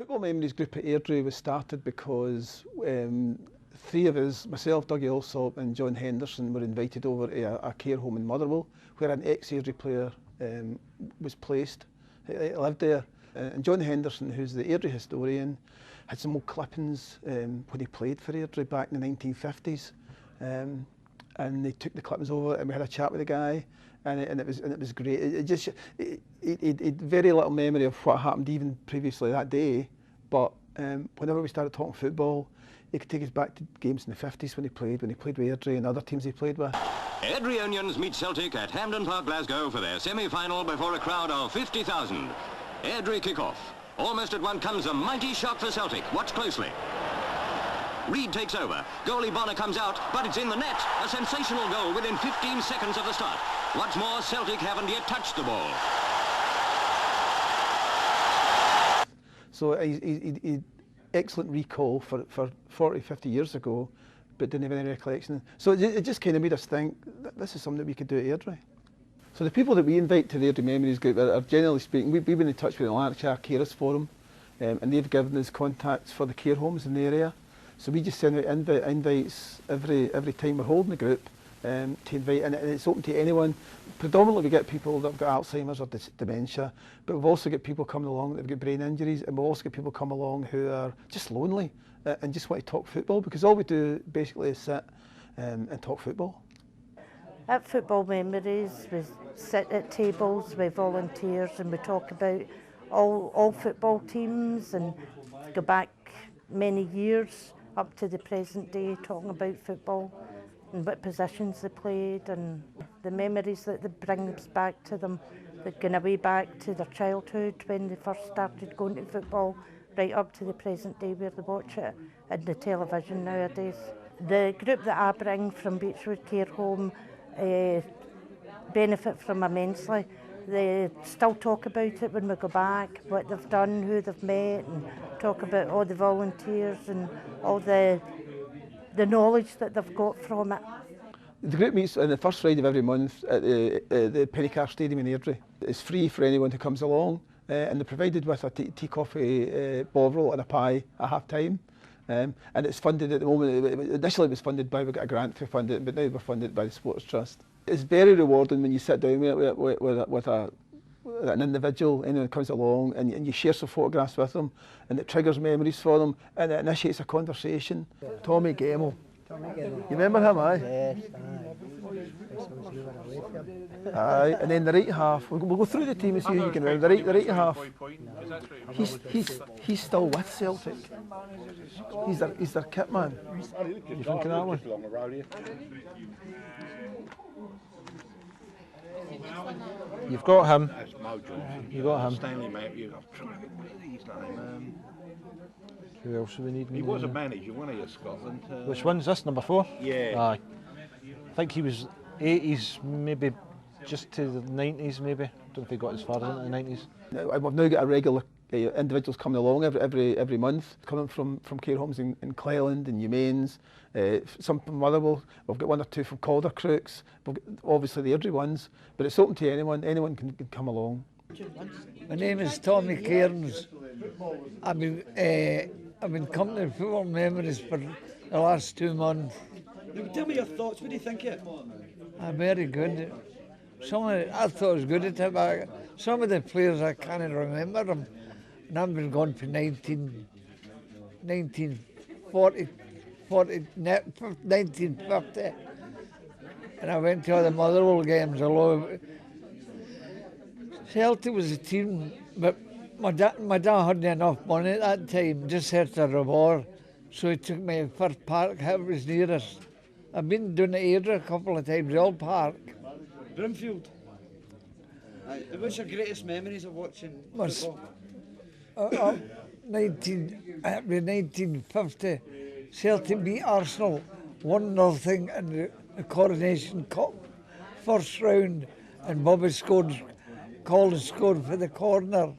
Football Memories Group at Airdrie was started because three of us, myself, Dougie Alsop and John Henderson, were invited over to a care home in Motherwell where an ex-Airdrie player was placed. He lived there. And John Henderson, who's the Airdrie historian, had some old clippings when he played for Airdrie back in the 1950s. And they took the clippings over and we had a chat with the guy, and it was great. It very little memory of what happened even previously that day, but whenever we started talking football, he could take us back to games in the 50s when he played with Airdrie and other teams he played with. Airdrieonians meet Celtic at Hampden Park, Glasgow for their semi-final before a crowd of 50,000. Airdrie kick-off. Almost at one comes a mighty shock for Celtic. Watch closely. Reid takes over. Goalie Bonner comes out, but it's in the net. A sensational goal within 15 seconds of the start. What's more, Celtic haven't yet touched the ball. So he excellent recall for 40, 50 years ago, but didn't have any recollection. So it just kind of made us think that this is something that we could do at Airdrie. So the people that we invite to the Airdrie Memories Group are generally speaking, we've been in touch with the Lanarkshire Carers Forum, and they've given us contacts for the care homes in the area. So we just send out invites every time we're holding the group to invite, and it's open to anyone. Predominantly we get people that have got Alzheimer's or dementia, but we've also got people coming along that have got brain injuries, and we've also got people come along who are just lonely and just want to talk football, because all we do basically is sit and talk football. At Football Memories, we sit at tables with volunteers and we talk about all football teams and go back many years up to the present day, talking about football and what positions they played and the memories that they brings back to them, that going away back to their childhood when they first started going to football, right up to the present day where they watch it on the television nowadays. The group that I bring from Beechwood Care Home benefit from immensely. They still talk about it when we go back, what they've done, who they've met, and talk about all the volunteers and all the knowledge that they've got from it. The group meets on the first Friday of every month at the Pennycar Stadium in Airdrie. It's free for anyone who comes along, and they're provided with a tea coffee, Bovril and a pie at half time. And it's funded at the moment. Initially it was funded by, we got a grant to fund it, but now we're funded by the Supporters Trust. It's very rewarding when you sit down with an individual, anyone who comes along, and you share some photographs with them, and it triggers memories for them, and it initiates a conversation. Tommy Gemmell. You remember him, aye? Yes, aye. Aye, and then the right half, we'll go through the team and see who you can remember. The right half, he's still with Celtic. He's their kit man. You think of that one? You've got him. You got him. Stanley Matthew. I'm trying to think his name. Who else do we need? He was a manager, wasn't he, of Scotland? Which one's this, number 4? Yeah. Aye. I think he was 80s, maybe just to the 90s, maybe. Don't know if he got as far into the 90s. We've now got a regular individuals coming along every month, coming from care homes in Cleland and Humaines, some from Motherwell. We've got 1 or 2 from Caldercrooks. We've got obviously the Airdrie ones, but it's open to anyone. Anyone can come along. My name is Tommy Cairns. I've been coming to Football Memories for the last 2 months. Tell me your thoughts. What do you think of it? Very good. I thought it was good at it, but some of the players I can't remember them. And I've been gone for 1950. And I went to all the Motherwell games. Although Celtic was a team, but my dad hadn't enough money at that time, just had a reward. So he took me to Firth Park, it was near us. I've been down to Airdrie a couple of times, the old park. Brimfield. What's your greatest memories of watching football? 1950, Celtic beat Arsenal 1-0 in the Coronation Cup, first round, and Collins scored for the corner.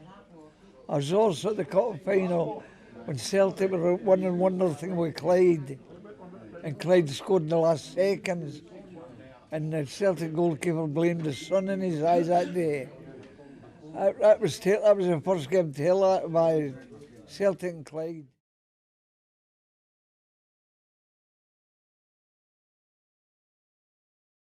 I was also at the cup final when Celtic were winning 1-0 with Clyde, and Clyde scored in the last seconds, and the Celtic goalkeeper blamed the sun in his eyes that day. That was the first game to tell that by Celtic and Clyde.